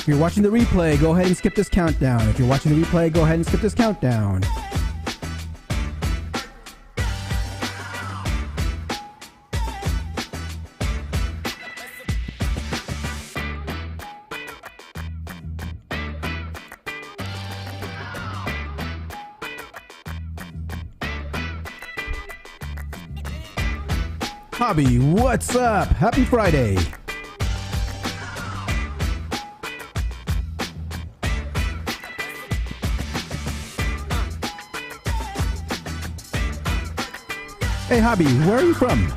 If you're watching the replay, go ahead and skip this countdown. If you're watching the replay, go ahead and skip this countdown. Hobby, what's up? Happy Friday. Hey, Hobby, where are you from?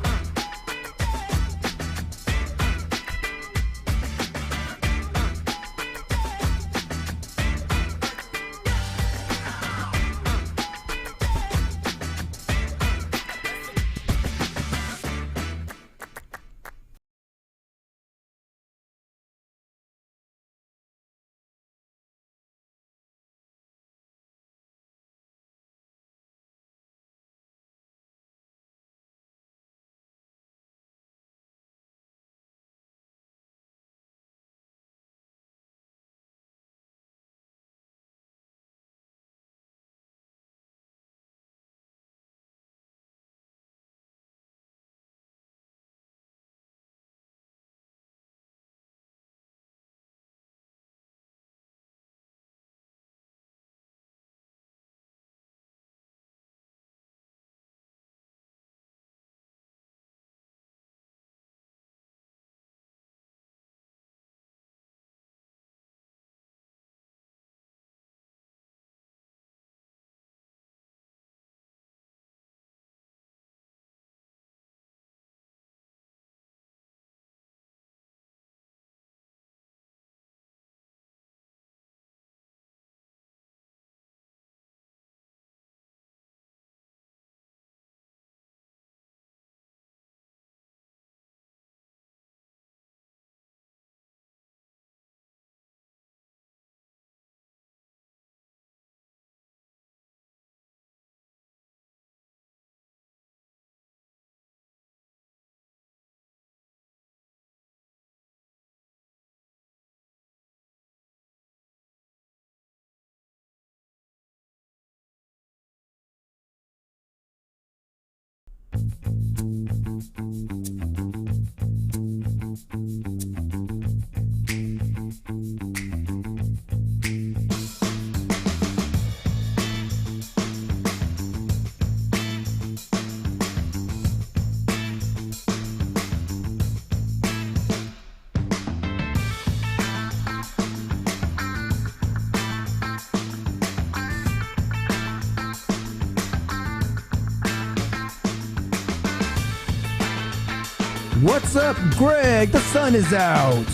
What's up, Greg? The sun is out.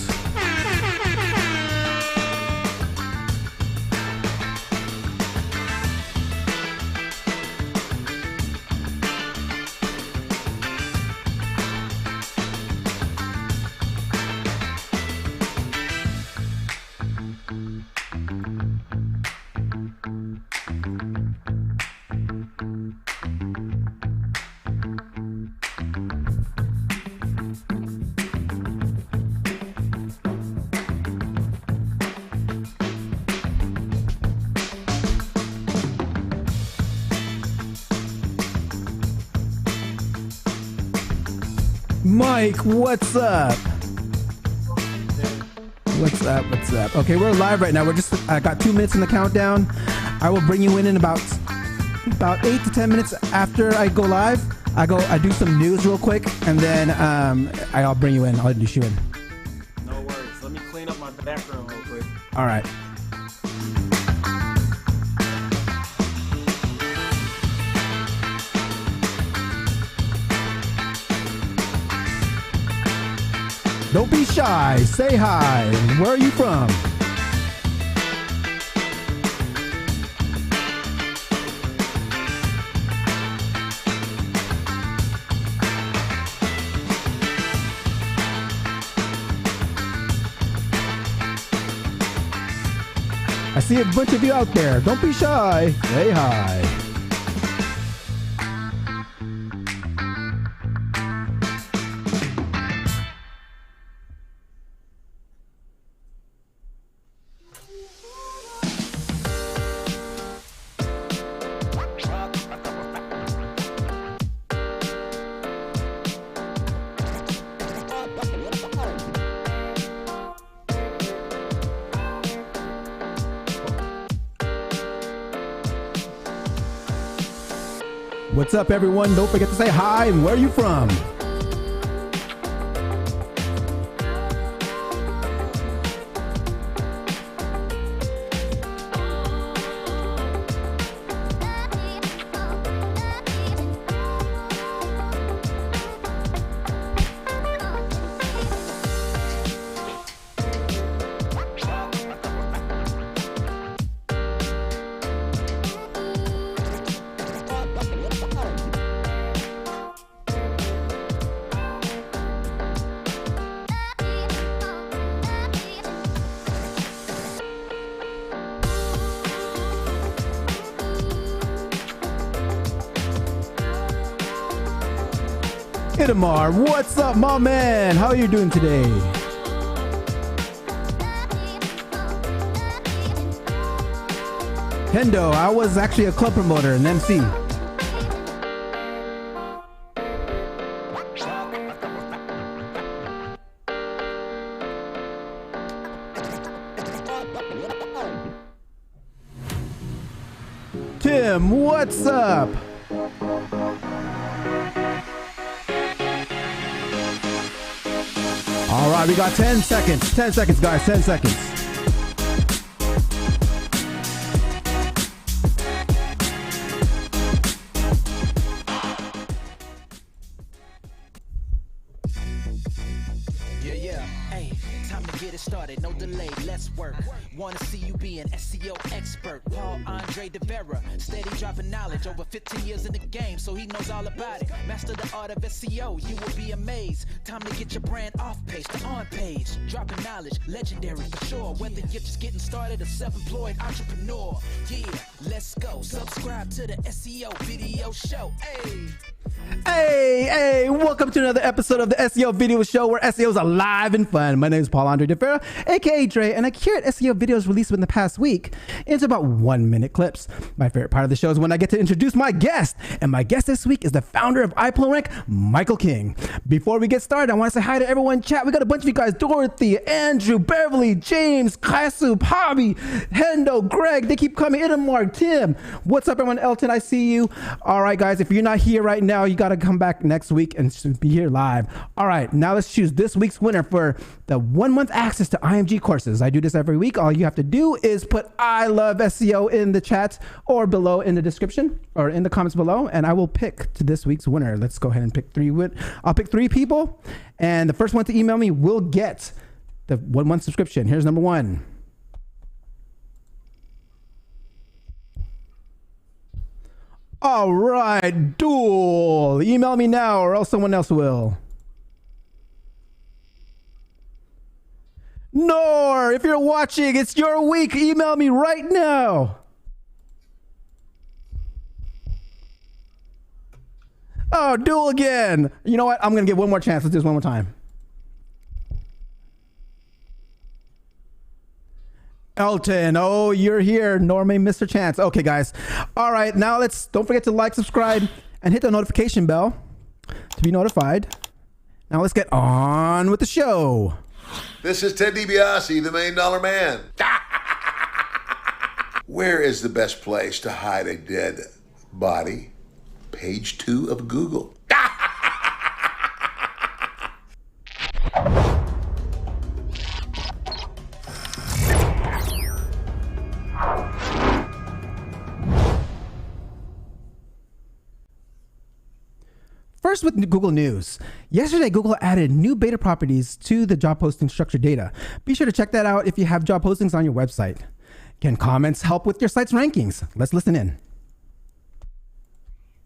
Mike, what's up? What's up? What's up? Okay, we're live right now. I got 2 minutes in the countdown. I will bring you in about 8 to 10 minutes after I go live. I do some news real quick, and then I'll bring you in. I'll introduce you in. No worries. Let me clean up my background real quick. All right. Don't be shy. Say hi. Where are you from? I see a bunch of you out there. Don't be shy. Say hi. What's up, everyone? Don't forget to say hi and where are you from? Itamar, what's up, my man? How are you doing today? Hendo, I was actually a club promoter and MC. Tim, what's up? All right, we got 10 seconds. 10 seconds, guys. 10 seconds. Hey, time to get it started. No delay. Let's work. Want to see you be an SEO expert. Paul Andre De Vera, steady dropping knowledge. Over 15 years in the game, so he knows all about it. Master the art of SEO, you will be amazed. Time to get your brand off page to on page. Dropping knowledge, legendary for sure. Whether you're just getting started or self-employed entrepreneur. Yeah, let's go. Subscribe to the SEO video show. Hey, welcome to another episode of the SEO Video Show, where SEO is alive and fun. My name is Paul Andre De Vera, aka Dre, and I curate SEO videos released within the past week into about 1-minute clips. My favorite part of the show is when I get to introduce my guest, and my guest this week is the founder of iPullRank, Michael King. Before we get started, I want to say hi to everyone in chat. We got a bunch of you guys: Dorothy, Andrew, Beverly, James, Kasu, Hobby, Hendo, Greg. They keep coming. Itamar, Tim. What's up, everyone? Elton, I see you. All right, guys, if you're not here right now, you got to come back next week and be here live. All right, now let's choose this week's winner for the 1-month access to IMG courses. I do this every week. All you have to do is put "I love SEO" in the chat or below in the description or in the comments below, and I will pick to this week's winner. Let's go ahead and pick 3. I'll pick 3 people, and the first one to email me will get the 1-month subscription. Here's number 1. All right, Duel. Email me now or else someone else will. Nor, if you're watching, it's your week. Email me right now. Oh, Duel again. You know what? I'm going to give one more chance. Let's do this one more time. Elton, oh, you're here. Norman, Mr. Chance. Okay, guys. All right, now don't forget to like, subscribe, and hit the notification bell to be notified. Now let's get on with the show. This is Ted DiBiase, the $1 Million Man. Where is the best place to hide a dead body? Page 2 of Google. First with Google News. Yesterday, Google added new beta properties to the job posting structure data. Be sure to check that out if you have job postings on your website. Can comments help with your site's rankings? Let's listen in.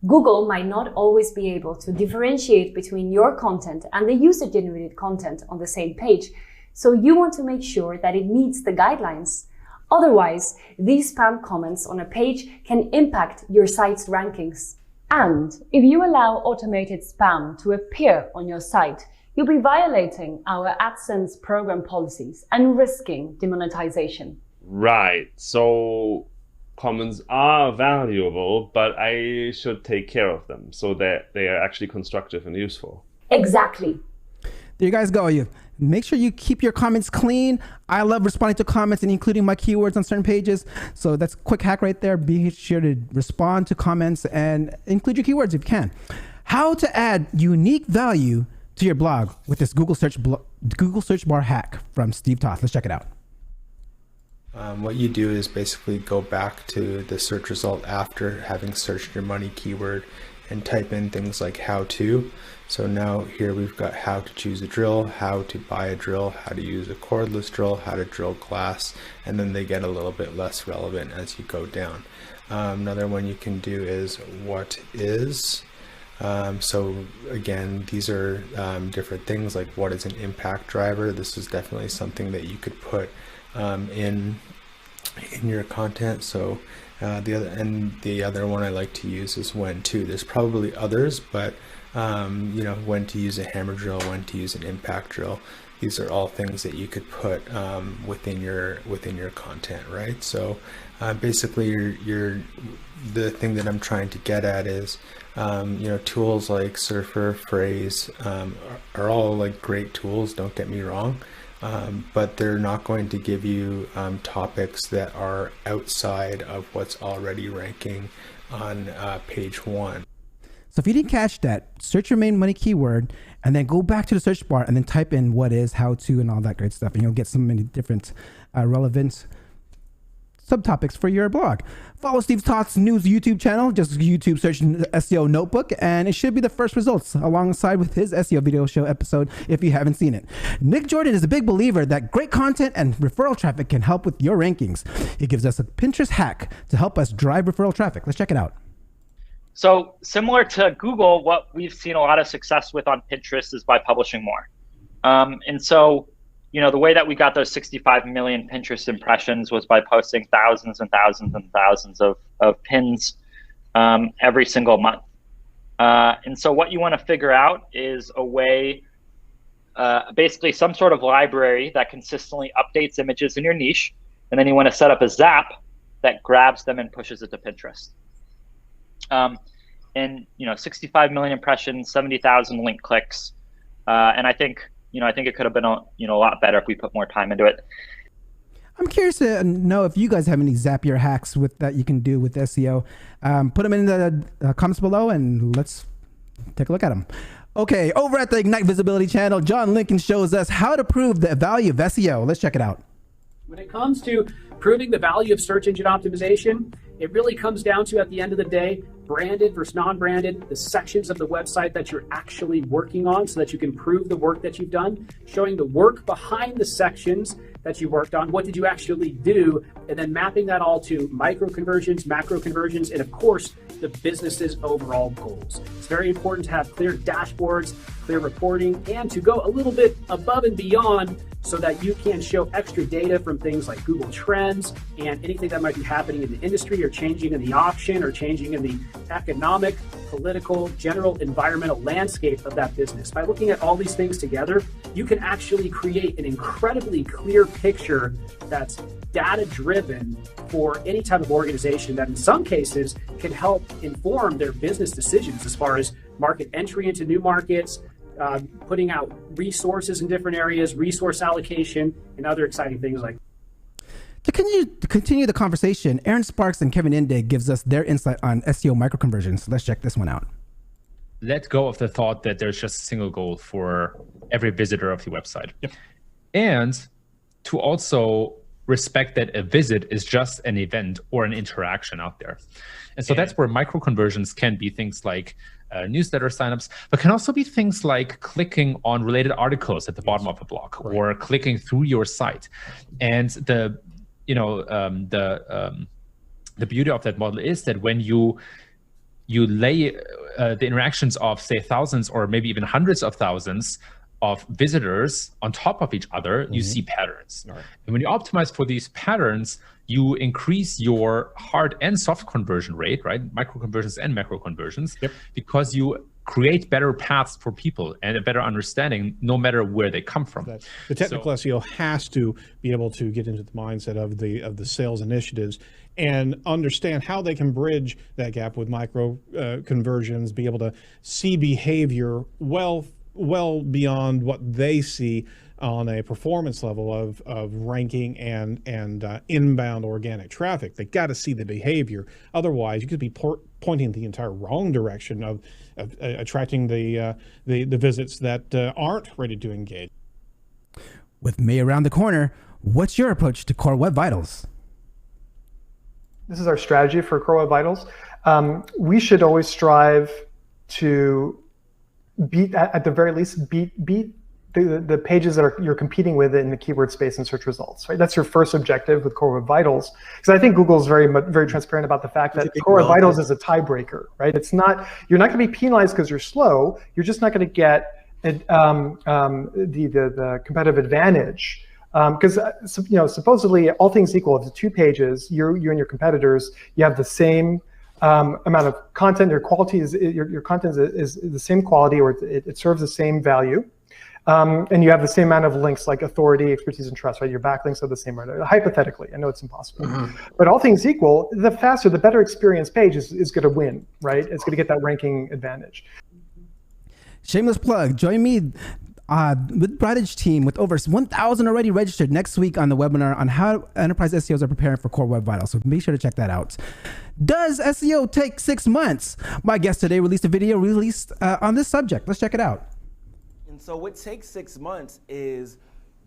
Google might not always be able to differentiate between your content and the user-generated content on the same page, so you want to make sure that it meets the guidelines. Otherwise, these spam comments on a page can impact your site's rankings. And if you allow automated spam to appear on your site, you'll be violating our AdSense program policies and risking demonetization. Right, so comments are valuable, but I should take care of them so that they are actually constructive and useful. Exactly. There you guys go. You make sure you keep your comments clean. I love responding to comments and including my keywords on certain pages. So that's a quick hack right there. Be sure to respond to comments and include your keywords if you can. How to add unique value to your blog with this Google search bar hack from Steve Toth. Let's check it out. What you do is basically go back to the search result after having searched your money keyword and type in things like how to. So now here we've got how to choose a drill, how to buy a drill, how to use a cordless drill, how to drill glass, and then they get a little bit less relevant as you go down. Another one you can do is what is. So again, these are different things like what is an impact driver. This is definitely something that you could put in your content. So the other one I like to use is when to. There's probably others, but you know, when to use a hammer drill, when to use an impact drill. These are all things that you could put within your content, right? So basically, the thing that I'm trying to get at is, you know, tools like Surfer, Phrase are all like great tools. Don't get me wrong. But they're not going to give you topics that are outside of what's already ranking on page 1. So if you didn't catch that, search your main money keyword and then go back to the search bar and then type in what is, how to, and all that great stuff. And you'll get so many different relevant subtopics for your blog. Follow Steve Toth's news YouTube channel. Just YouTube search SEO Notebook, and it should be the first results alongside with his SEO video show episode if you haven't seen it. Nick Jordan is a big believer that great content and referral traffic can help with your rankings. He gives us a Pinterest hack to help us drive referral traffic. Let's check it out. So similar to Google, what we've seen a lot of success with on Pinterest is by publishing more. And so, you know, the way that we got those 65 million Pinterest impressions was by posting thousands and thousands and thousands of pins every single month. And so what you want to figure out is a way, basically some sort of library that consistently updates images in your niche. And then you want to set up a zap that grabs them and pushes it to Pinterest. And, you know, 65 million impressions, 70,000 link clicks. And I think it could have been a lot better if we put more time into it. I'm curious to know if you guys have any Zapier hacks that you can do with SEO. Put them in the comments below and let's take a look at them. Okay, over at the Ignite Visibility channel, John Lincoln shows us how to prove the value of SEO. Let's check it out. When it comes to proving the value of search engine optimization, it really comes down to, at the end of the day, branded versus non-branded, the sections of the website that you're actually working on so that you can prove the work that you've done, showing the work behind the sections that you worked on, what did you actually do, and then mapping that all to micro conversions, macro conversions, and of course, the business's overall goals. It's very important to have clear dashboards, clear reporting, and to go a little bit above and beyond so that you can show extra data from things like Google Trends and anything that might be happening in the industry or changing in the auction or changing in the economic, political, general environmental landscape of that business. By looking at all these things together, you can actually create an incredibly clear picture that's data-driven for any type of organization that in some cases can help inform their business decisions as far as market entry into new markets, putting out resources in different areas, resource allocation, and other exciting things like that. To continue the conversation, Aaron Sparks and Kevin Indig gives us their insight on SEO microconversions. Let's check this one out. Let go of the thought that there's just a single goal for every visitor of the website. Yep. And to also respect that a visit is just an event or an interaction out there. And so that's where microconversions can be things like newsletter signups, but can also be things like clicking on related articles at the bottom of a blog, right, or clicking through your site. And the beauty of that model is that when you lay the interactions of, say, thousands or maybe even hundreds of thousands of visitors on top of each other, you see patterns. Right. And when you optimize for these patterns, you increase your hard and soft conversion rate, right? Micro conversions and macro conversions, because you create better paths for people and a better understanding no matter where they come from. The technical SEO has to be able to get into the mindset of the sales initiatives and understand how they can bridge that gap with micro conversions, be able to see behavior well well beyond what they see on a performance level of ranking and inbound organic traffic. They got to see the behavior. Otherwise, you could be pointing the entire wrong direction of attracting the visits that aren't ready to engage. With May around the corner, what's your approach to Core Web Vitals? This is our strategy for Core Web Vitals. We should always strive to beat, at the very least, beat the pages that you're competing with in the keyword space and search results, right? That's your first objective with Core Web Vitals. Because I think Google is very transparent about the fact that Core Web Vitals is a tiebreaker, right? It's not, you're not going to be penalized because you're slow. You're just not going to get the competitive advantage. Because supposedly, all things equal, if the 2 pages, you and your competitors, you have the same amount of content. Your quality is your content is the same quality, or it serves the same value. And you have the same amount of links, like authority, expertise, and trust, right? Your backlinks are the same, right? Hypothetically, I know it's impossible. But all things equal, the faster, the better experienced page is going to win, right? It's going to get that ranking advantage. Shameless plug. Join me with Broadridge team with over 1,000 already registered next week on the webinar on how enterprise SEOs are preparing for Core Web Vitals. So be sure to check that out. Does SEO take 6 months? My guest today released a video on this subject. Let's check it out. And so what takes 6 months is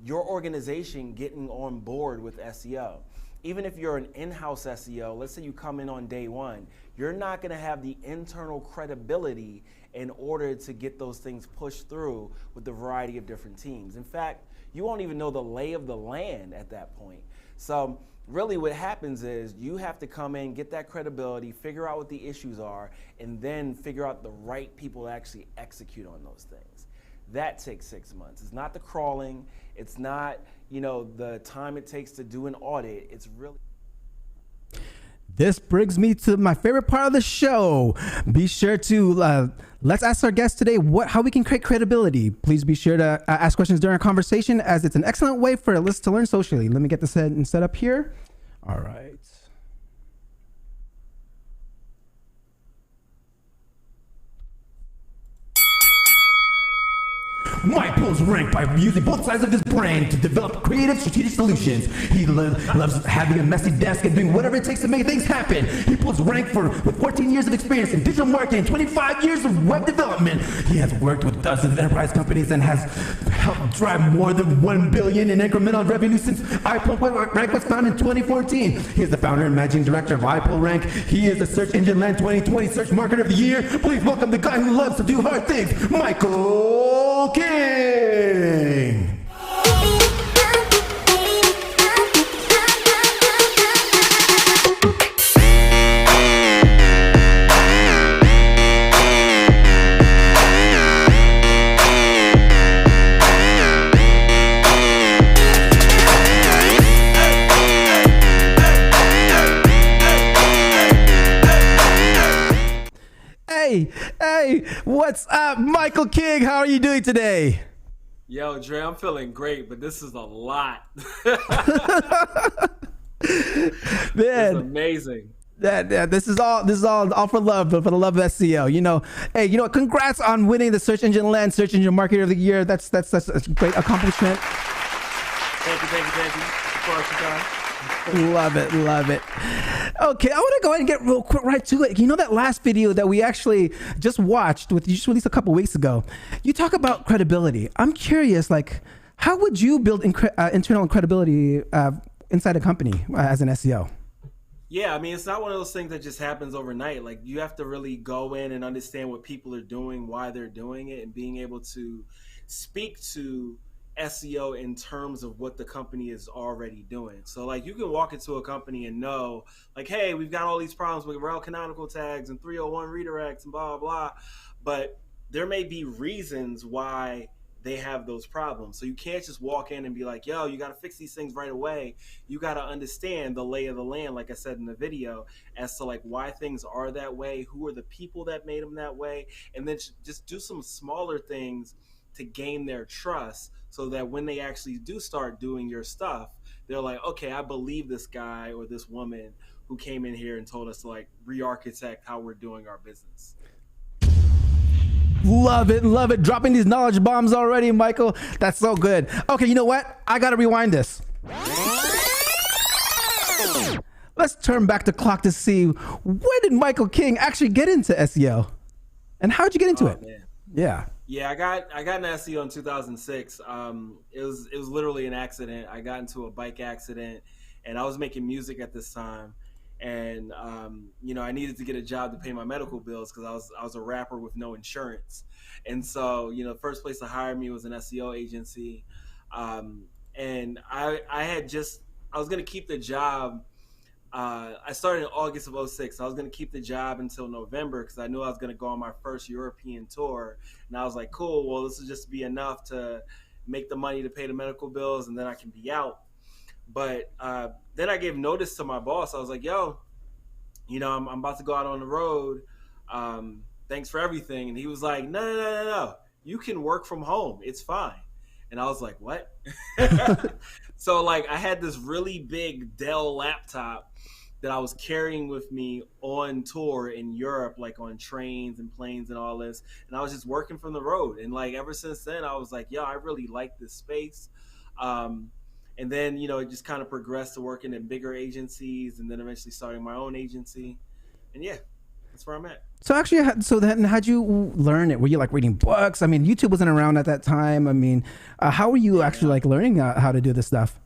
your organization getting on board with SEO. Even if you're an in-house SEO, let's say you come in on day 1, you're not going to have the internal credibility in order to get those things pushed through with the variety of different teams. In fact, you won't even know the lay of the land at that point. So really what happens is you have to come in, get that credibility, figure out what the issues are, and then figure out the right people to actually execute on those things. That takes 6 months. It's not the crawling. It's not, the time it takes to do an audit. It's really... This brings me to my favorite part of the show. Be sure to let's ask our guest today how we can create credibility. Please be sure to ask questions during our conversation, as it's an excellent way for a list to learn socially. Let me get this set up here. All right. iPullRank by using both sides of his brain to develop creative, strategic solutions. He loves having a messy desk and doing whatever it takes to make things happen. He pulls rank with 14 years of experience in digital marketing, 25 years of web development. He has worked with dozens of enterprise companies and has helped drive more than $1 billion in incremental revenue since iPullRank was founded in 2014. He is the founder and managing director of iPullRank. He is the Search Engine Land 2020 Search Marketer of the Year. Please welcome the guy who loves to do hard things, Michael King. Hey, what's up, Michael King? How are you doing today? Yo, Dre, I'm feeling great, but this is a lot. Man, it's amazing. This is all for love, but for the love of SEO. Hey, congrats on winning the Search Engine Land Search Engine Marketer of the Year. That's a great accomplishment. Thank you. Of course, Love it. Okay, I want to go ahead and get real quick right to it. That last video that we actually just watched, you just released a couple weeks ago, you talk about credibility. I'm curious, how would you build internal credibility inside a company as an SEO? Yeah, it's not one of those things that just happens overnight. You have to really go in and understand what people are doing, why they're doing it, and being able to speak to SEO in terms of what the company is already doing. So you can walk into a company and know hey, we've got all these problems with rel canonical tags and 301 redirects and blah, blah, blah. But there may be reasons why they have those problems. So you can't just walk in and be like, yo, you got to fix these things right away. You got to understand the lay of the land, like I said in the video, as to why things are that way, who are the people that made them that way, and then just do some smaller things to gain their trust, so that when they actually do start doing your stuff, they're like, okay, I believe this guy or this woman who came in here and told us to re-architect how we're doing our business. Love it, love it. Dropping these knowledge bombs already, Michael. That's so good. Okay, you know what? I gotta rewind this. Let's turn back the clock to see where did Michael King actually get into SEO, and how'd you get into it? Man. Yeah. Yeah, I got into SEO in 2006. It was literally an accident. I got into a bike accident, and I was making music at this time, and I needed to get a job to pay my medical bills because I was a rapper with no insurance, and so the first place to hire me was an SEO agency, and I was gonna keep the job. I started in August of 06. I was going to keep the job until November because I knew I was going to go on my first European tour. And I was like, cool, well, this will just be enough to make the money to pay the medical bills and then I can be out. But then I gave notice to my boss. I was like, yo, I'm about to go out on the road. Thanks for everything. And he was like, no. You can work from home. It's fine. And I was like, what? So I had this really big Dell laptop that I was carrying with me on tour in Europe, on trains and planes and all this. And I was just working from the road. And ever since then, I was like, yo, I really like this space. And then, it just kind of progressed to working in bigger agencies and then eventually starting my own agency. And yeah, that's where I'm at. So actually, then how'd you learn it? Were you reading books? I mean, YouTube wasn't around at that time. I mean, how were you actually learning how to do this stuff?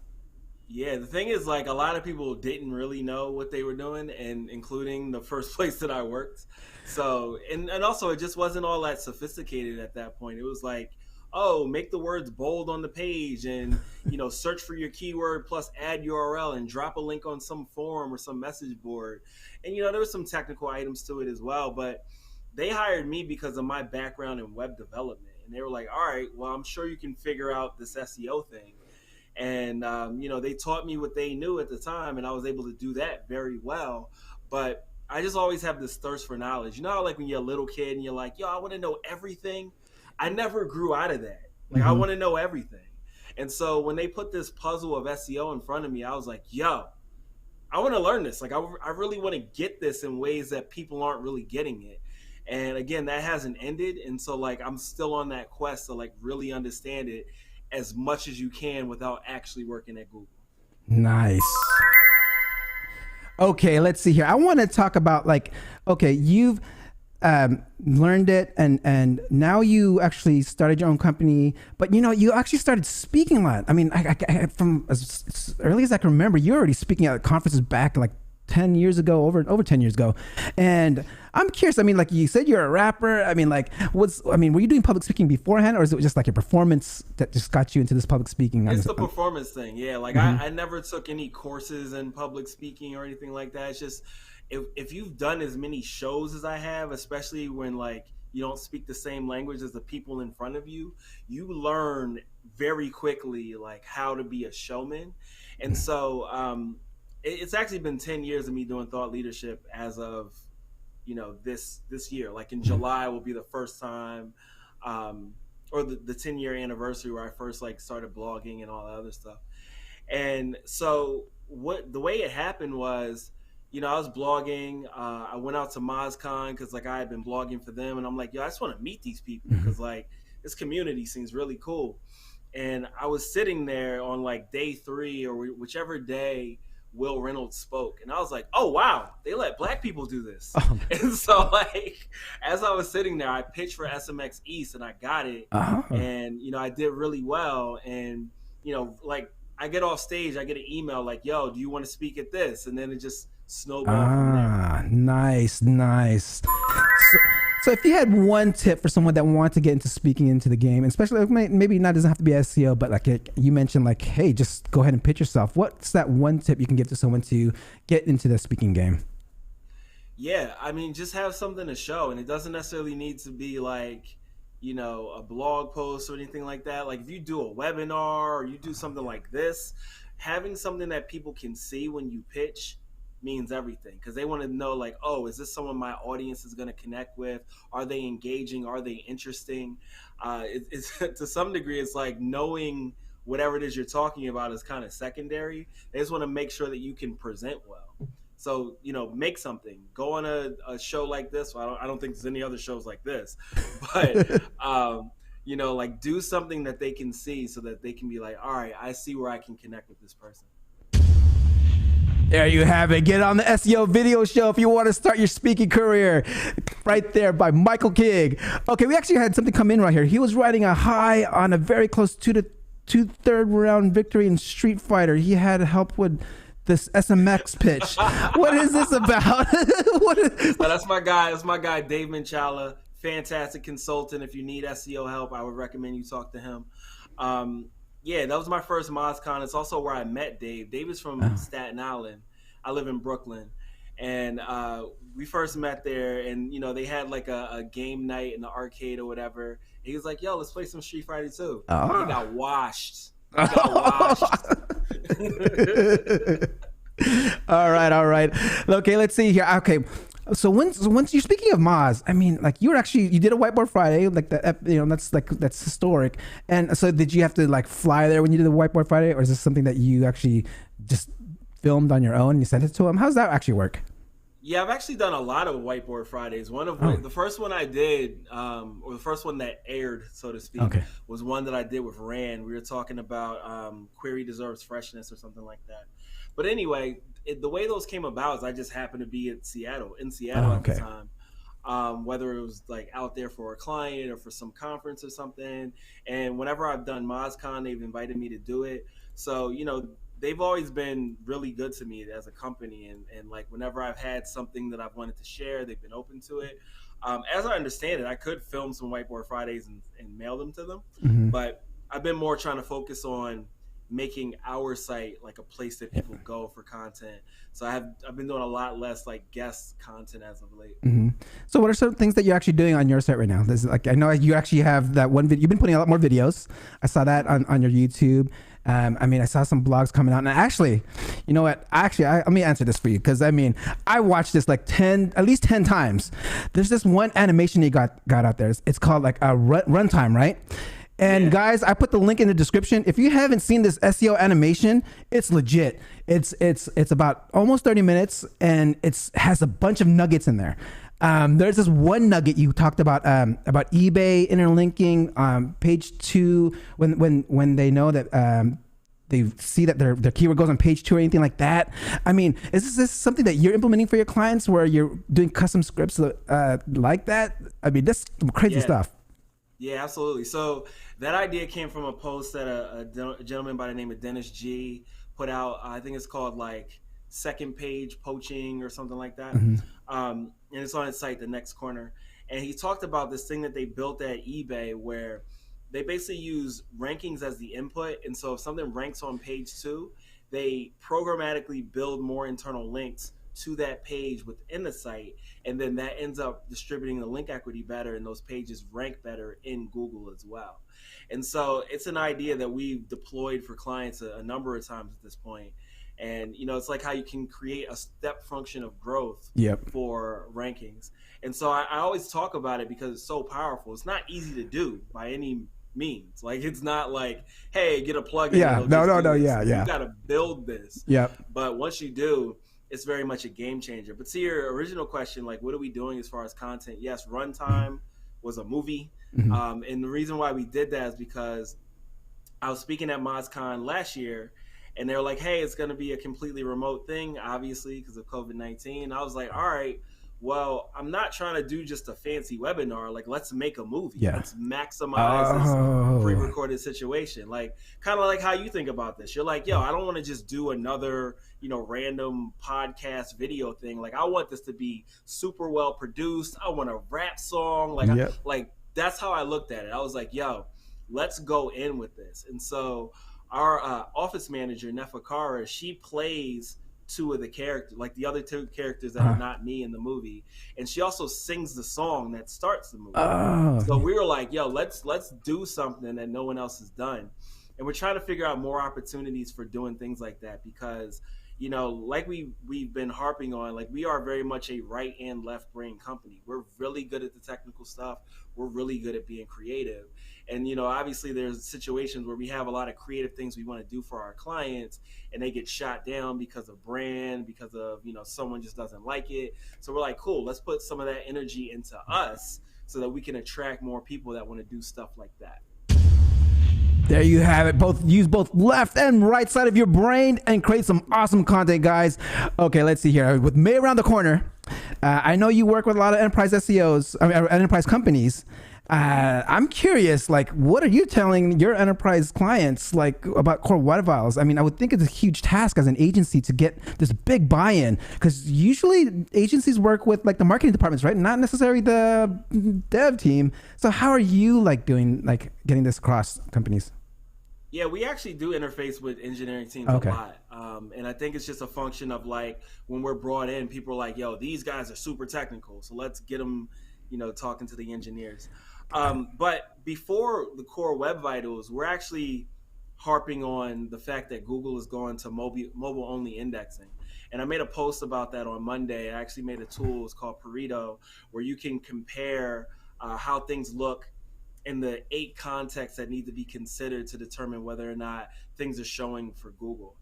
Yeah, the thing is, a lot of people didn't really know what they were doing, and including the first place that I worked. So, and also it just wasn't all that sophisticated at that point. It was oh, make the words bold on the page and, search for your keyword plus add URL and drop a link on some forum or some message board. And, there was some technical items to it as well, but they hired me because of my background in web development. And they were like, all right, well, I'm sure you can figure out this SEO thing. And, they taught me what they knew at the time, and I was able to do that very well. But I just always have this thirst for knowledge. How when you're a little kid and you're like, yo, I want to know everything. I never grew out of that. I want to know everything. And so when they put this puzzle of SEO in front of me, I was like, yo, I want to learn this. I really want to get this in ways that people aren't really getting it. And again, that hasn't ended. And so I'm still on that quest to really understand it as much as you can without actually working at Google. Nice. Okay, let's see here. I want to talk about okay, you've learned it and now you actually started your own company, but you actually started speaking a lot. I mean, I from as early as I can remember, you're already speaking at conferences back 10 years ago, over 10 years ago. And I'm curious, I mean, you said you're a rapper. I mean, were you doing public speaking beforehand, or is it just your performance that just got you into this public speaking? It's the performance thing. Yeah. I never took any courses in public speaking or anything like that. It's just, if you've done as many shows as I have, especially when you don't speak the same language as the people in front of you, you learn very quickly how to be a showman. And so it's actually been 10 years of me doing thought leadership as of this year. In July will be the first time, or the 10-year anniversary where I first started blogging and all that other stuff. And so the way it happened was, I was blogging. I went out to MozCon because I had been blogging for them, and I'm like, yo, I just want to meet these people because this community seems really cool. And I was sitting there on day 3 or whichever day Will Reynolds spoke, and I was like, oh wow, they let Black people do this. And so as I was sitting there, I pitched for SMX East and I got it. And I did really well. And I get off stage, I get an email yo, do you want to speak at this? And then it just snowballed from there. Nice. So if you had one tip for someone that wanted to get into speaking into the game, especially maybe not doesn't have to be SEO, but you mentioned hey, just go ahead and pitch yourself. What's that one tip you can give to someone to get into the speaking game? Yeah, I mean, just have something to show, and it doesn't necessarily need to be a blog post or anything like that. If you do a webinar or you do something like this, having something that people can see when you pitch means everything, because they want to know oh, is this someone my audience is going to connect with? Are they engaging? Are they interesting? It's to some degree, it's knowing whatever it is you're talking about is kind of secondary. They just want to make sure that you can present well. So, make something. Go on a show like this. Well, I don't think there's any other shows like this, but like do something that they can see so that they can be like, all right, I see where I can connect with this person. There you have it. Get on the SEO video show if you want to start your speaking career. Right there by Michael King. Okay, we actually had something come in right here. He was riding a high on a very close 2/3 round victory in Street Fighter. He had help with this SMX pitch. What is this about? That's my guy. That's my guy, Dave Minchala. Fantastic consultant. If you need SEO help, I would recommend you talk to him. Yeah, that was my first MozCon. It's also where I met Dave. Dave is from Staten Island. I live in Brooklyn. And we first met there, and, they had like a game night in the arcade or whatever. And he was like, yo, let's play some Street Fighter 2. Oh. He got washed. All right. Okay, let's see here. Okay. So once you're speaking of Moz, I mean, like you did a Whiteboard Friday, like that's historic. And so did you have to like fly there when you did the Whiteboard Friday, or is this something that you actually just filmed on your own and you sent it to him? How does that actually work? Yeah, I've actually done a lot of Whiteboard Fridays. The first one I did, or the first one that aired, so to speak, was one that I did with Rand. We were talking about query deserves freshness or something like that. But anyway, the way those came about is I just happened to be in Seattle at the time, whether it was like out there for a client or for some conference or something. And whenever I've done MozCon, they've invited me to do it. So, they've always been really good to me as a company. And like whenever I've had something that I've wanted to share, they've been open to it. As I understand it, I could film some Whiteboard Fridays and mail them to them. Mm-hmm. But I've been more trying to focus on making our site like a place that people go for content. So I've been doing a lot less like guest content as of late. Mm-hmm. So what are some things that you're actually doing on your site right now? This is like, I know you actually have that one video. You've been putting a lot more videos. I saw that on your YouTube. I mean, I saw some blogs coming out, and actually, you know what? Let me answer this for you, because I mean, I watched this like at least 10 times. There's this one animation you got out there. It's called like a runtime, right? And guys, I put the link in the description. If you haven't seen this SEO animation, it's legit. It's about almost 30 minutes, and it has a bunch of nuggets in there. There's this one nugget you talked about eBay interlinking page 2 when they know that they see that their keyword goes on page 2 or anything like that. I mean, is this something that you're implementing for your clients where you're doing custom scripts like that? I mean, that's crazy stuff. Yeah, absolutely. So that idea came from a post that a gentleman by the name of Dennis G put out. I think it's called like second page poaching or something like that. Mm-hmm. And it's on his site, The Next Corner. And he talked about this thing that they built at eBay where they basically use rankings as the input. And so if something ranks on page 2, they programmatically build more internal links to that page within the site, and then that ends up distributing the link equity better, and those pages rank better in Google as well. And so it's an idea that we've deployed for clients a number of times at this point. And it's like how you can create a step function of growth for rankings. And so I always talk about it because it's so powerful. It's not easy to do by any means. Like, it's not like, hey, get a plugin. No. You got to build this. But once you do, it's very much a game changer. But to your original question, like, what are we doing as far as content? Yes, Runtime was a movie. Mm-hmm. And the reason why we did that is because I was speaking at MozCon last year, and they were like, hey, it's going to be a completely remote thing, obviously, because of COVID-19. I was like, all right, well, I'm not trying to do just a fancy webinar. Like, let's make a movie. Let's maximize this pre-recorded situation. Like, kind of like how you think about this. You're like, yo, I don't want to just do another, random podcast video thing. Like, I want this to be super well produced. I want a rap song. Like, that's how I looked at it. I was like, yo, let's go in with this. And so our office manager, Nefakara, she plays 2 of the characters, like the other 2 characters that are not me in the movie, and she also sings the song that starts the movie. So we were like, yo, let's do something that no one else has done. And we're trying to figure out more opportunities for doing things like that, because you know, like we've been harping on, like we are very much a right and left brain company. We're really good at the technical stuff. We're really good at being creative. And, you know, obviously there's situations where we have a lot of creative things we want to do for our clients and they get shot down because of brand, because of, you know, someone just doesn't like it. So we're like, cool, let's put some of that energy into us so that we can attract more people that want to do stuff like that. There you have it. Use both left and right side of your brain and create some awesome content, guys. Okay, let's see here. With May around the corner, I know you work with a lot of enterprise SEOs, enterprise companies. I'm curious, like, what are you telling your enterprise clients, like, about core web vitals? I mean, I would think it's a huge task as an agency to get this big buy-in, because usually agencies work with like the marketing departments, right? Not necessarily the dev team. So how are you like doing, like, getting this across companies? Yeah, we actually do interface with engineering teams Okay. a lot. And I think it's just a function of like when we're brought in, people are like, yo, these guys are super technical. So let's get them, you know, talking to the engineers. But before the core web vitals, we're actually harping on the fact that Google is going to mobile only indexing. And I made a post about that on Monday. I actually made a tool, it's called Pareto, where you can compare how things look in the 8 contexts that need to be considered to determine whether or not things are showing for Google.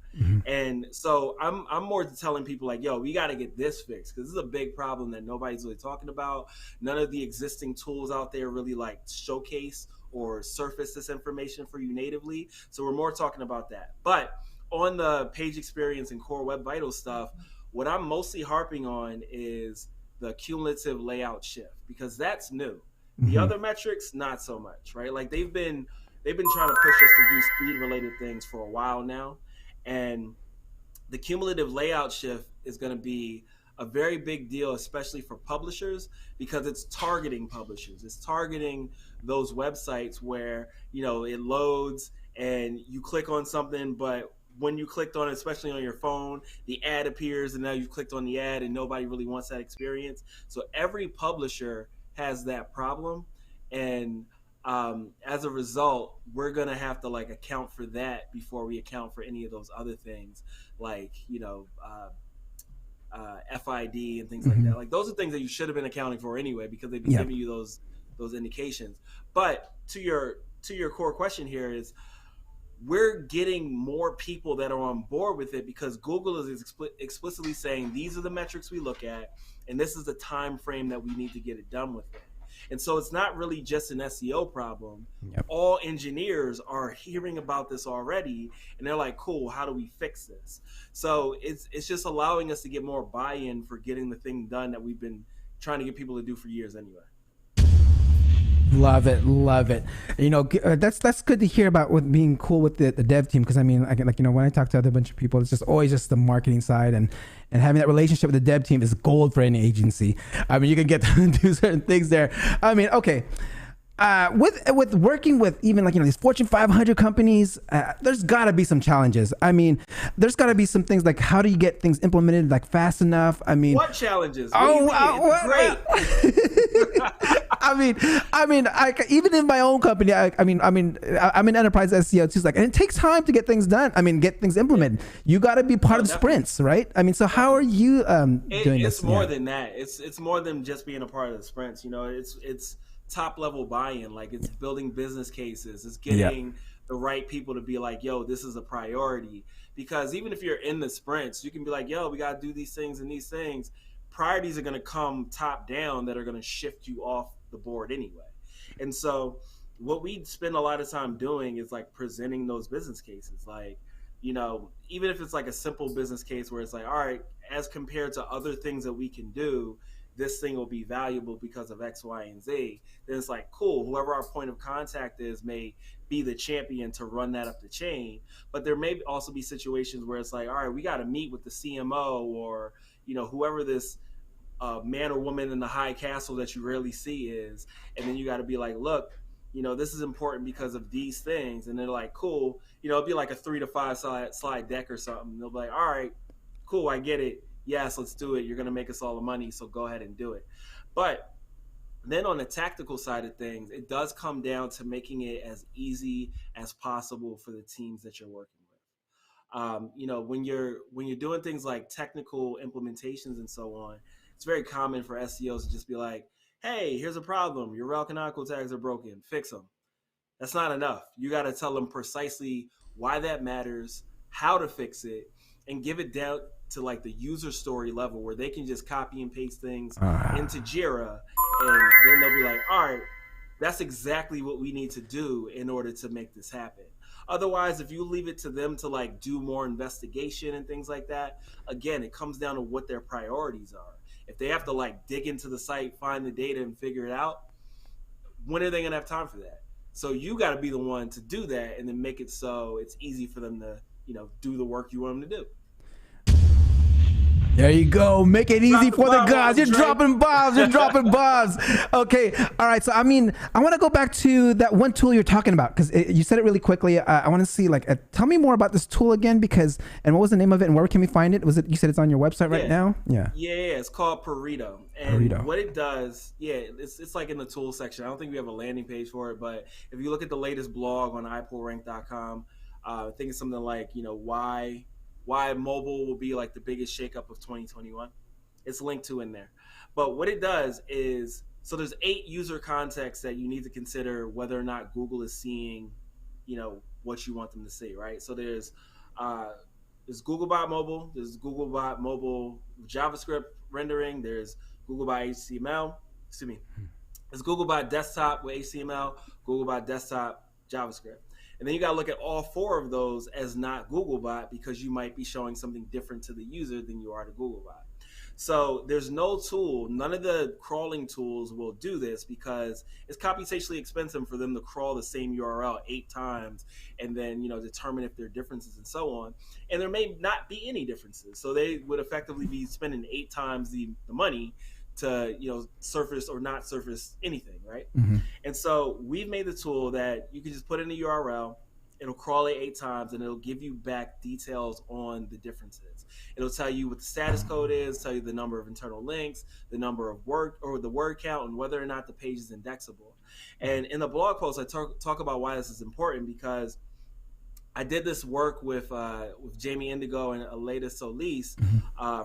And so I'm more telling people like, yo, we got to get this fixed because this is a big problem that nobody's really talking about. None of the existing tools out there really like showcase or surface this information for you natively. So we're more talking about that. But on the page experience and core web vital stuff, what I'm mostly harping on is the cumulative layout shift, because that's new. The other metrics, not so much, right? Like they've been trying to push us to do speed related things for a while now. And the cumulative layout shift is going to be a very big deal, especially for publishers, because it's targeting publishers. It's targeting those websites where, you know, it loads and you click on something, but when you clicked on it, especially on your phone, the ad appears and now you've clicked on the ad and nobody really wants that experience. So every publisher has that problem. And as a result, we're going to have to like account for that before we account for any of those other things like, you know, FID and things like that. Like those are things that you should have been accounting for anyway, because they've been giving you those indications. But to your core question here is, we're getting more people that are on board with it because Google is explicitly saying these are the metrics we look at and this is the time frame that we need to get it done with it. And so it's not really just an SEO problem. All engineers are hearing about this already and they're like, cool, how do we fix this? So it's just allowing us to get more buy-in for getting the thing done that we've been trying to get people to do for years anyway. Love it, love it. You know, that's good to hear about with being cool with the dev team, because I mean, like, you know, when I talk to other bunch of people, it's just always just the marketing side, and having that relationship with the dev team is gold for any agency. I mean, you can get to do certain things there. I mean, okay. With working with even like, you know, these Fortune 500 companies, there's got to be some challenges. I mean, there's got to be some things like, how do you get things implemented like fast enough? I mean, what challenges? Great. I mean, even in my own company, I'm in enterprise SEO too. Like, and it takes time to get things done. I mean, get things implemented. You got to be part of the sprints, right? I mean, so how are you doing this? It's more than that. It's more than just being a part of the sprints. You know, it's top level buy-in. Like, it's building business cases. It's getting the right people to be like, yo, this is a priority. Because even if you're in the sprints, you can be like, yo, we got to do these things and these things. Priorities are going to come top down that are going to shift you off the board anyway. And so what we spend a lot of time doing is like presenting those business cases. Like, you know, even if it's like a simple business case where it's like, all right, as compared to other things that we can do, this thing will be valuable because of X, Y, and Z. Then it's like, cool, whoever our point of contact is may be the champion to run that up the chain. But there may also be situations where it's like, all right, we got to meet with the CMO or, you know, whoever this man or woman in the high castle that you rarely see is. And then you got to be like, look, you know, this is important because of these things. And they're like, cool, you know, it'd be like a 3 to 5 slide deck or something. They'll be like, all right, cool, I get it. Yes, let's do it. You're going to make us all the money, so go ahead and do it. But then on the tactical side of things, it does come down to making it as easy as possible for the teams that you're working You know, when you're doing things like technical implementations and so on, it's very common for SEOs to just be like, hey, here's a problem. Your rel canonical tags are broken. Fix them. That's not enough. You got to tell them precisely why that matters, how to fix it, and give it down to like the user story level where they can just copy and paste things into Jira, and then they'll be like, all right, that's exactly what we need to do in order to make this happen. Otherwise, if you leave it to them to like do more investigation and things like that, again, it comes down to what their priorities are. If they have to like dig into the site, find the data and figure it out, when are they gonna have time for that? So you got to be the one to do that and then make it so it's easy for them to, you know, do the work you want them to do. There you go. Make it easy for the guys. You're dropping bombs. You're dropping bombs. Okay. All right. So, I mean, I want to go back to that one tool you're talking about because you said it really quickly. I want to see, like, tell me more about this tool again because, and what was the name of it and where can we find it? Was it, you said it's on your website right now? Yeah. Yeah. It's called Pareto. And what it does, it's like in the tool section. I don't think we have a landing page for it, but if you look at the latest blog on iPullRank.com, I think it's something like, you know, why mobile will be like the biggest shakeup of 2021. It's linked to in there. But what it does is, so there's 8 user contexts that you need to consider whether or not Google is seeing, you know, what you want them to see, right? So there's Googlebot Mobile, there's Googlebot Mobile JavaScript rendering, there's Googlebot HTML, there's Googlebot Desktop with HTML, Googlebot Desktop JavaScript. And then you got to look at all 4 of those as not Googlebot because you might be showing something different to the user than you are to Googlebot. So there's no tool, none of the crawling tools will do this because it's computationally expensive for them to crawl the same URL 8 times and then, you know, determine if there are differences and so on. And there may not be any differences. So they would effectively be spending 8 times the money to, you know, surface or not surface anything, right? Mm-hmm. And so we've made the tool that you can just put in a URL, it'll crawl it 8 times, and it'll give you back details on the differences. It'll tell you what the status code is, tell you the number of internal links, the number of word or the word count, and whether or not the page is indexable. And in the blog post, I talk about why this is important because I did this work with Jamie Indigo and Aleda Solis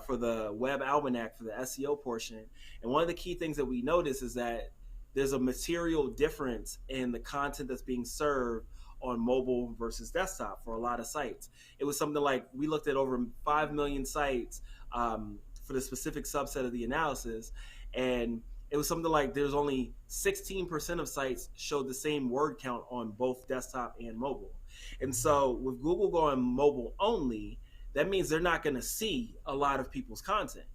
for the Web Almanac for the SEO portion. And one of the key things that we notice is that there's a material difference in the content that's being served on mobile versus desktop for a lot of sites. It was something like we looked at over 5 million sites for the specific subset of the analysis. And it was something like there's only 16% of sites showed the same word count on both desktop and mobile. And so with Google going mobile only, that means they're not going to see a lot of people's content.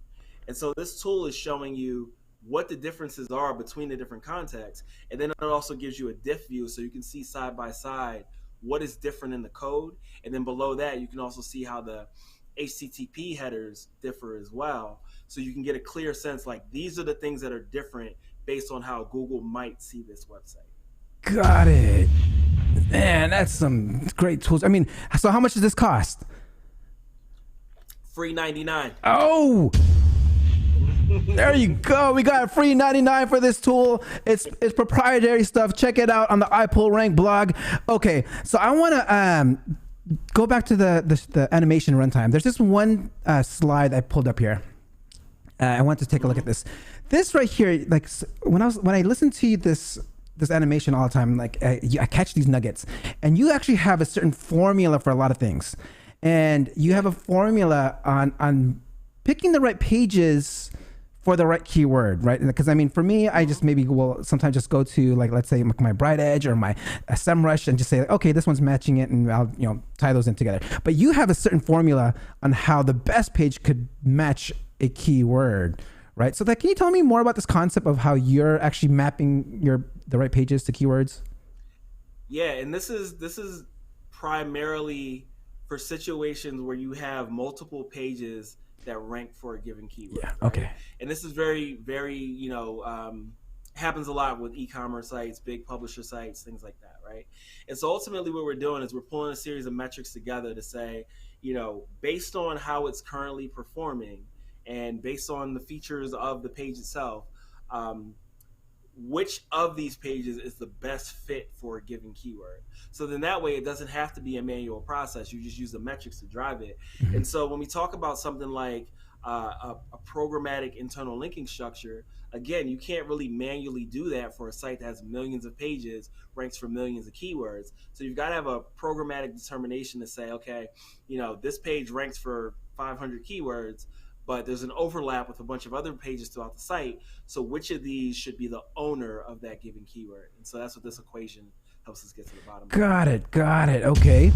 And so this tool is showing you what the differences are between the different contexts. And then it also gives you a diff view so you can see side by side what is different in the code. And then below that, you can also see how the HTTP headers differ as well. So you can get a clear sense like these are the things that are different based on how Google might see this website. Got it. Man, that's some great tools. I mean, so how much does this cost? Free 99. Oh, there you go. We got a free 99 for this tool. It's proprietary stuff. Check it out on the iPullRank blog. Okay, so I want to go back to the animation runtime. There's this one slide I pulled up here. I want to take a look at this. This right here, like when I listen to this animation all the time, like I catch these nuggets, and you actually have a certain formula for a lot of things, and you have a formula on picking the right pages for the right keyword, right? Because I mean, for me, I just maybe will sometimes just go to like, let's say my Bright Edge or my SEMrush and just say, okay, this one's matching it, and I'll tie those in together. But you have a certain formula on how the best page could match a keyword, right? So can you tell me more about this concept of how you're actually mapping the right pages to keywords? Yeah, and this is primarily for situations where you have multiple pages that rank for a given keyword. Yeah. Okay. Right? And this is very, very, happens a lot with e-commerce sites, big publisher sites, things like that, right? And so ultimately what we're doing is we're pulling a series of metrics together to say, based on how it's currently performing and based on the features of the page itself, which of these pages is the best fit for a given keyword. So then that way it doesn't have to be a manual process. You just use the metrics to drive it. And so when we talk about something like a programmatic internal linking structure, again, you can't really manually do that for a site that has millions of pages, ranks for millions of keywords. So you've got to have a programmatic determination to say, okay, this page ranks for 500 keywords, but there's an overlap with a bunch of other pages throughout the site. So which of these should be the owner of that given keyword? And so that's what this equation helps us get to the bottom. Got it. Okay.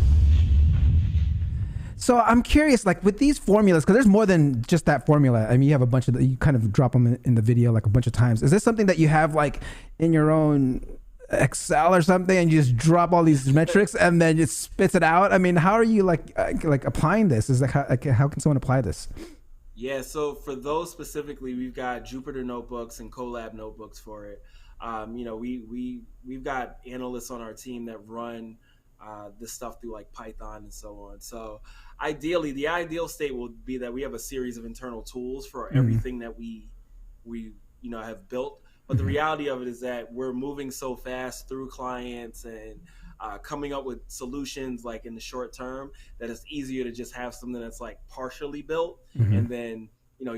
So I'm curious, like with these formulas, because there's more than just that formula. I mean, you have a bunch of, you kind of drop them in the video like a bunch of times. Is this something that you have like in your own Excel or something, and you just drop all these metrics and then it spits it out? I mean, how are you like applying this? Is how can someone apply this? Yeah, so for those specifically, we've got Jupyter notebooks and Colab notebooks for it. We've got analysts on our team that run this stuff through like Python and so on. So ideally, the ideal state will be that we have a series of internal tools for everything that we have built. But the reality of it is that we're moving so fast through clients and coming up with solutions like in the short term that it's easier to just have something that's like partially built and then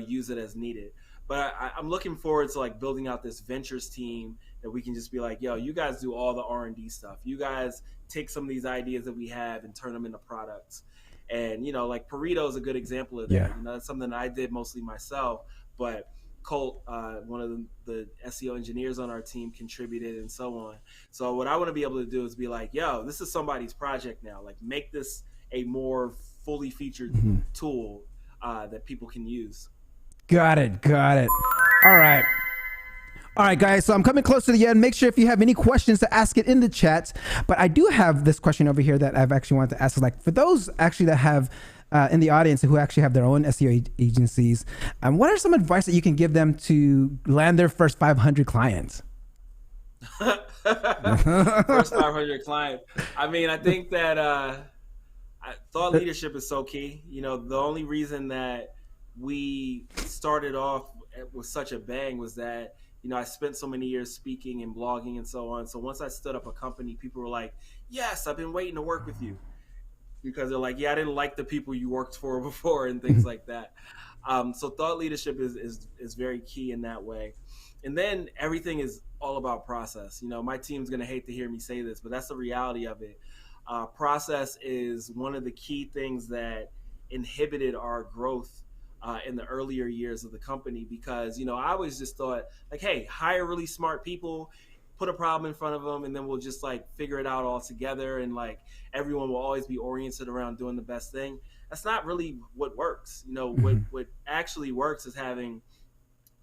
use it as needed. But I'm looking forward to like building out this ventures team that we can just be like, yo, you guys do all the R&D stuff. You guys take some of these ideas that we have and turn them into products. And like Pareto is a good example of that. Yeah. That's something that I did mostly myself, but Colt, one of the SEO engineers on our team, contributed and so on. So what I want to be able to do is be like, yo, this is somebody's project now. Like make this a more fully featured tool that people can use. Got it. All right, guys. So I'm coming close to the end. Make sure if you have any questions to ask it in the chat. But I do have this question over here that I've actually wanted to ask. Like for those actually that have in the audience who actually have their own SEO agencies, what are some advice that you can give them to land their first 500 clients? First 500 clients. I mean, I think that thought leadership is so key. The only reason that we started off with such a bang was that I spent so many years speaking and blogging and so on. So once I stood up a company, people were like, yes, I've been waiting to work with you. Because they're like, yeah, I didn't like the people you worked for before and things like that. So thought leadership is very key in that way. And then everything is all about process. My team's going to hate to hear me say this, but that's the reality of it. Process is one of the key things that inhibited our growth in the earlier years of the company, because, I always just thought like, hey, hire really smart people, put a problem in front of them, and then we'll just like figure it out all together. And like everyone will always be oriented around doing the best thing. That's not really what works. What actually works is having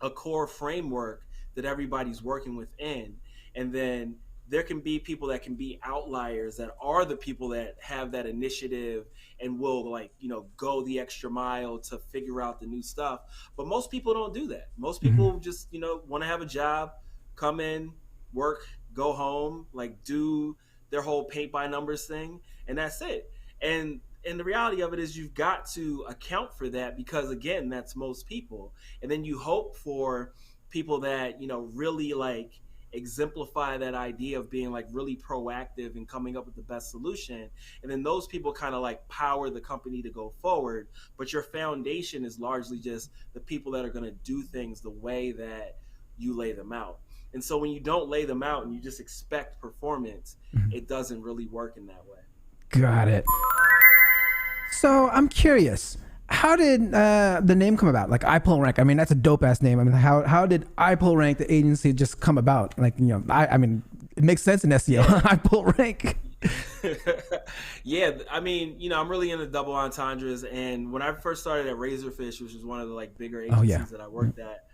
a core framework that everybody's working within. And then there can be people that can be outliers that are the people that have that initiative and will like, go the extra mile to figure out the new stuff. But most people don't do that. Most people just, want to have a job, come in, work, go home, like do their whole paint by numbers thing, and that's it. And the reality of it is you've got to account for that, because again, that's most people. And then you hope for people that, really like exemplify that idea of being like really proactive and coming up with the best solution. And then those people kind of like power the company to go forward. But your foundation is largely just the people that are going to do things the way that you lay them out. And so when you don't lay them out and you just expect performance, it doesn't really work in that way. Got it. So I'm curious, how did the name come about? Like iPullRank. I mean, that's a dope ass name. I mean, how did iPullRank, the agency, just come about? Like, I mean, it makes sense in SEO. iPullRank. Yeah, I mean, I'm really into double entendres. And when I first started at Razorfish, which was one of the like bigger agencies that I worked at,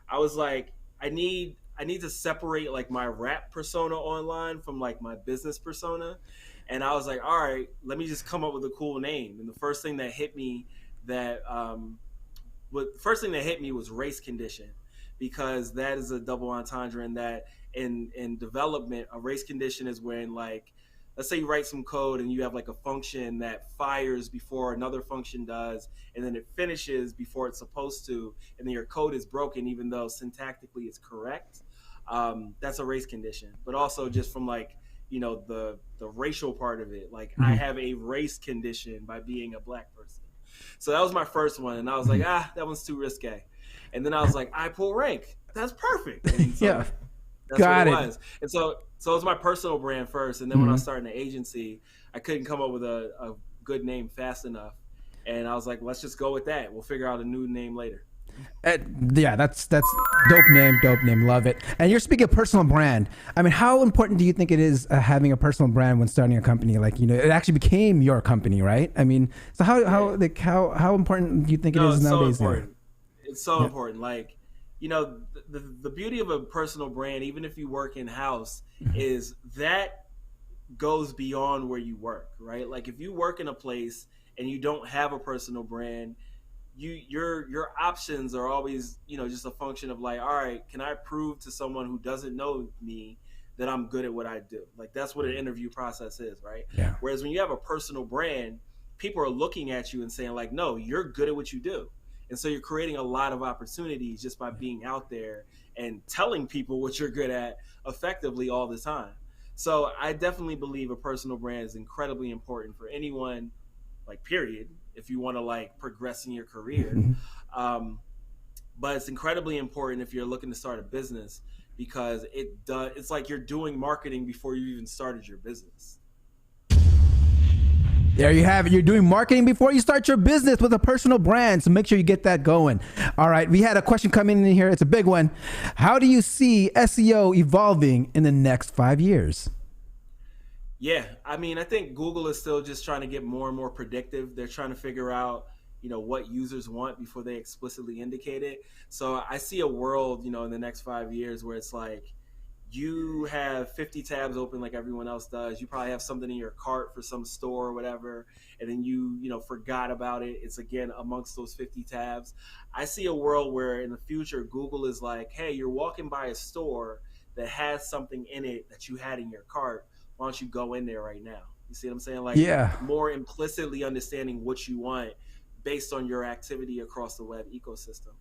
I was like, I need to separate like my rap persona online from like my business persona. And I was like, all right, let me just come up with a cool name. And the first thing that hit me was race condition, because that is a double entendre in that in development, a race condition is when, like, let's say you write some code and you have like a function that fires before another function does, and then it finishes before it's supposed to, and then your code is broken even though syntactically it's correct. that's a race condition. But also just from like, the racial part of it, like I have a race condition by being a Black person. So that was my first one, and I was like, that one's too risque. And then I was like, iPullRank, that's perfect. And so Yeah, that's got what it. it was. And so it was my personal brand first, and then when I was starting the agency, I couldn't come up with a good name fast enough, and I was like, let's just go with that. We'll figure out a new name later. Yeah, that's dope name, love it. And you're speaking of personal brand. I mean, how important do you think it is having a personal brand when starting a company? Like, it actually became your company, right? I mean, so how important do you think it is nowadays? So important. It's so important. Like, the beauty of a personal brand, even if you work in house, is that goes beyond where you work, right? Like if you work in a place and you don't have a personal brand, your options are always, just a function of like, all right, can I prove to someone who doesn't know me that I'm good at what I do? Like that's what an interview process is, right? Yeah. Whereas when you have a personal brand, people are looking at you and saying like, no, you're good at what you do. And so you're creating a lot of opportunities just by being out there and telling people what you're good at effectively all the time. So I definitely believe a personal brand is incredibly important for anyone, like period, if you want to like progress in your career. But it's incredibly important if you're looking to start a business, because it's like you're doing marketing before you even started your business. There you have it. You're doing marketing before you start your business with a personal brand. So make sure you get that going. All right. We had a question come in here. It's a big one. How do you see SEO evolving in the next 5 years? Yeah. I mean, I think Google is still just trying to get more and more predictive. They're trying to figure out, what users want before they explicitly indicate it. So I see a world, in the next 5 years where it's like, you have 50 tabs open like everyone else does. You probably have something in your cart for some store or whatever, and then you forgot about it. It's again amongst those 50 tabs. I see a world where in the future Google is like, hey, you're walking by a store that has something in it that you had in your cart. Why don't you go in there right now? You see what I'm saying? Like, yeah, more implicitly understanding what you want based on your activity across the web ecosystem.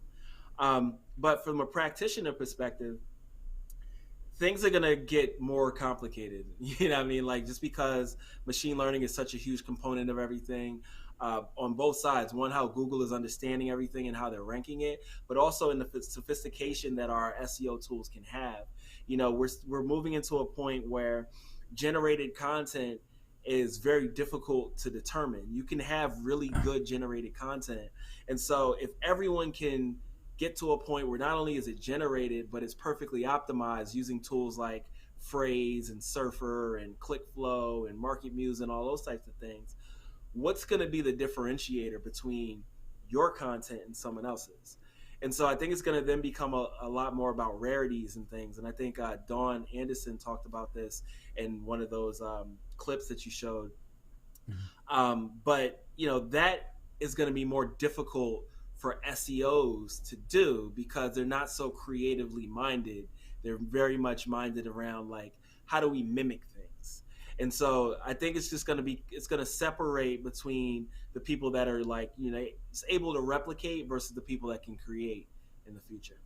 But from a practitioner perspective, things are going to get more complicated. You know what I mean? Like, just because machine learning is such a huge component of everything, on both sides. One, how Google is understanding everything and how they're ranking it, but also in the sophistication that our SEO tools can have. We're moving into a point where generated content is very difficult to determine. You can have really good generated content. And so if everyone can get to a point where not only is it generated, but it's perfectly optimized using tools like Phrase and Surfer and ClickFlow and Market Muse and all those types of things, what's going to be the differentiator between your content and someone else's? And so I think it's going to then become a lot more about rarities and things. And I think Dawn Anderson talked about this in one of those clips that you showed. But, that is going to be more difficult for SEOs to do because they're not so creatively minded. They're very much minded around like, how do we mimic things? And so I think it's just going to separate between the people that are like, able to replicate versus the people that can create in the future.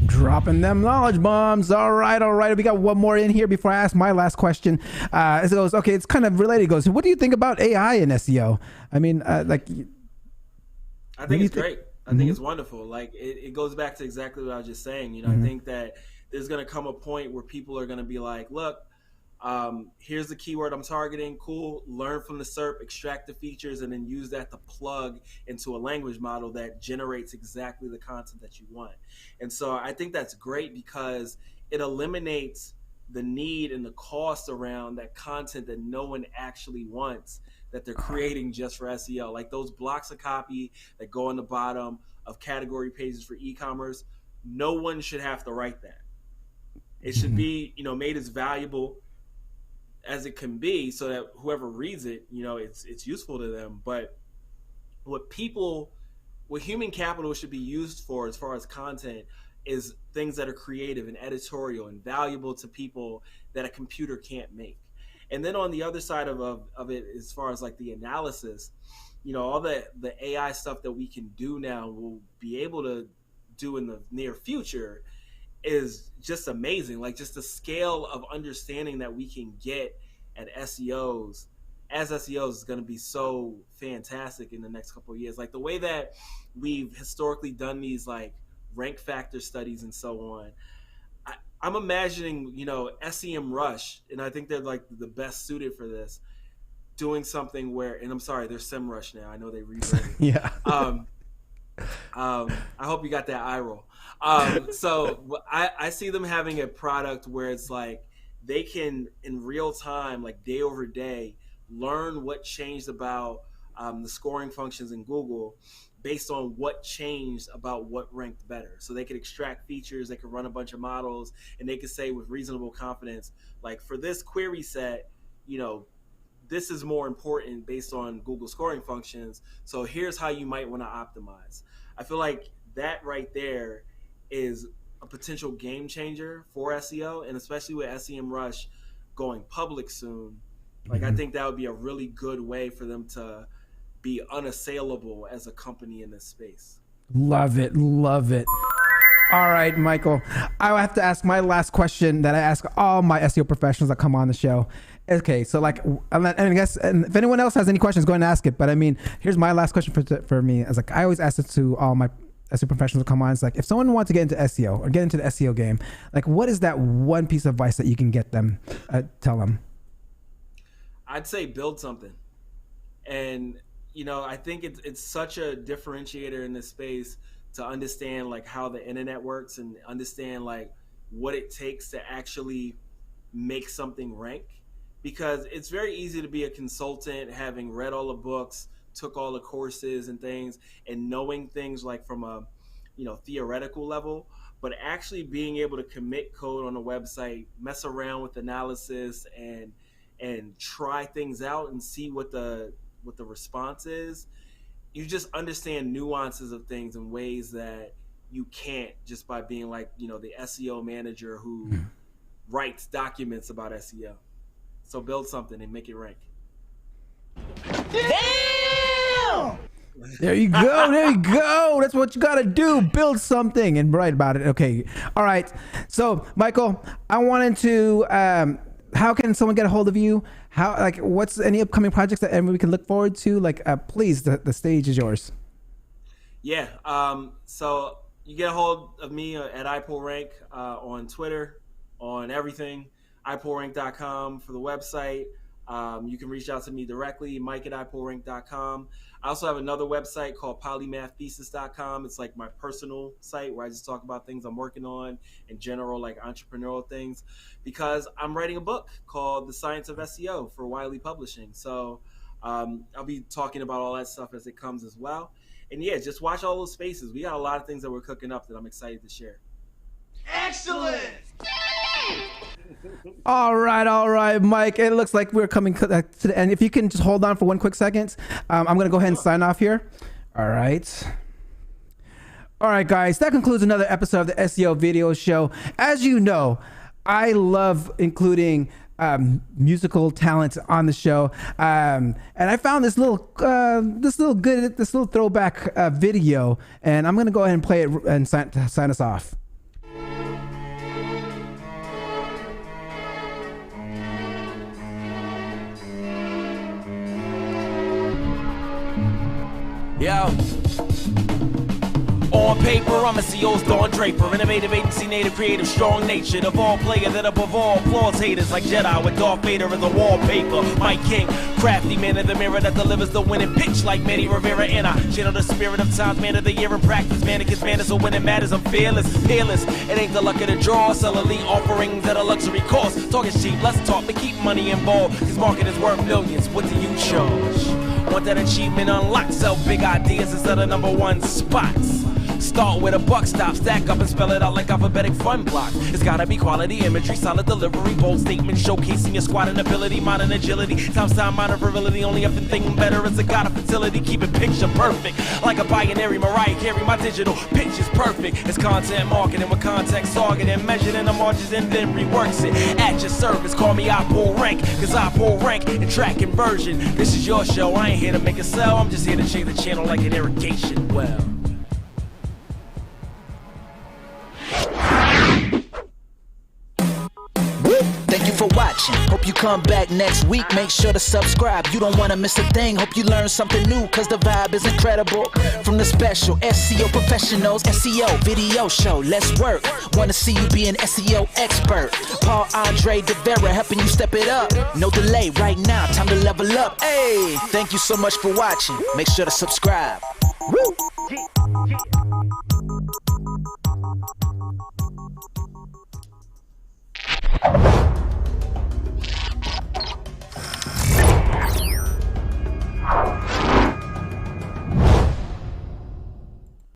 Dropping them knowledge bombs. All right. We got one more in here before I ask my last question. It goes, okay, it's kind of related. It goes, what do you think about AI in SEO? I mean, I think it's great. I think it's wonderful. Like it goes back to exactly what I was just saying. I think that there's going to come a point where people are going to be like, look, here's the keyword I'm targeting. Cool. Learn from the SERP, extract the features, and then use that to plug into a language model that generates exactly the content that you want. And so I think that's great because it eliminates the need and the cost around that content that no one actually wants, that they're creating just for SEO. Like those blocks of copy that go on the bottom of category pages for e-commerce, no one should have to write that. It should be, made as valuable as it can be so that whoever reads it, it's useful to them. But what human capital should be used for as far as content is things that are creative and editorial and valuable to people that a computer can't make. And then on the other side of it, as far as like the analysis, all the AI stuff that we can do now will be able to do in the near future is just amazing. Like just the scale of understanding that we can get at SEOs as SEOs is going to be so fantastic in the next couple of years. Like the way that we've historically done these like rank factor studies and so on. I'm imagining, SEMrush, and I think they're like the best suited for this, doing something where, and I'm sorry, they're SEMrush now. I know they rebranded. Yeah. I hope you got that eye roll. So I see them having a product where it's like they can in real time, like day over day, learn what changed about the scoring functions in Google based on what changed about what ranked better. So they could extract features, they could run a bunch of models, and they could say with reasonable confidence, like for this query set, this is more important based on Google scoring functions. So here's how you might want to optimize. I feel like that right there is a potential game changer for SEO, and especially with SEMrush going public soon. Like I think that would be a really good way for them to be unassailable as a company in this space. Love it. Love it. All right, Michael. I have to ask my last question that I ask all my SEO professionals that come on the show. Okay, so like, I guess, and if anyone else has any questions, go ahead and ask it. But I mean, here's my last question for me. As like, I always ask it to all my SEO professionals that come on. It's like, if someone wants to get into SEO or get into the SEO game, like, what is that one piece of advice that you can get them, tell them? I'd say build something. And, I think it's such a differentiator in this space to understand like how the internet works and understand like what it takes to actually make something rank, because it's very easy to be a consultant having read all the books, took all the courses and things, and knowing things like from a theoretical level, but actually being able to commit code on a website, mess around with analysis and try things out and see what the response is. You just understand nuances of things in ways that you can't just by being like, the SEO manager who writes documents about SEO. So build something and make it rank. Damn! There you go. There you go. That's what you got to do. Build something and write about it. Okay. All right. So, Michael, I wanted to, how can someone get a hold of you? What's any upcoming projects that we can look forward to? Please, the stage is yours. Yeah. So you get a hold of me at iPullRank on Twitter, on everything. iPullRank.com for the website. You can reach out to me directly, Mike at iPullRank.com. I also have another website called polymaththesis.com. It's like my personal site where I just talk about things I'm working on in general, like entrepreneurial things, because I'm writing a book called The Science of SEO for Wiley Publishing. So I'll be talking about all that stuff as it comes as well. And yeah, just watch all those spaces. We got a lot of things that we're cooking up that I'm excited to share. Excellent! All right, Mike. It looks like we're coming to the end. If you can just hold on for one quick second, I'm going to go ahead and sign off here. All right, guys. That concludes another episode of the SEO Video Show. As you know, I love including musical talent on the show, and I found this little throwback video, and I'm going to go ahead and play it and sign us off. Yo. On paper, I'm a SEO's Dawn Draper, innovative agency, native, creative, strong nature, the ball player that above all applauds haters like Jedi with Darth Vader as a wallpaper. Mike King, crafty man in the mirror that delivers the winning pitch like Manny Rivera, and I channel the spirit of times, man of the year in practice. Mannequins, man, is so when it matters, I'm fearless. It ain't the luck of the draw, sell elite offerings at a luxury cost. Talk is cheap, let's talk, but keep money involved, cause market is worth millions. What do you charge? Want that achievement unlocked, sell big ideas instead of #1 spots. Start with a buck stop, stack up and spell it out like alphabetic fun block. It's gotta be quality imagery, solid delivery, bold statement, showcasing your squatting ability, modern agility, time, minor virility. Only other thing better is a god of fertility. Keep it picture perfect, like a binary Mariah Carey. My digital pitch is perfect. It's content marketing with context targeting, measured in the margins and then reworks it at your service. Call me iPullRank, cause I pull rank and track conversion. This is your show, I ain't here to make a sell, I'm just here to change the channel like an irrigation well. watching. Hope you come back next week. Make sure to subscribe. You don't want to miss a thing. Hope you learn something new, cause the vibe is incredible. From the special SEO professionals, SEO video show, let's work. Want to see you be an SEO expert. Paul-Andre De Vera helping you step it up. No delay right now, time to level up. Hey, thank you so much for watching. Make sure to subscribe. Woo!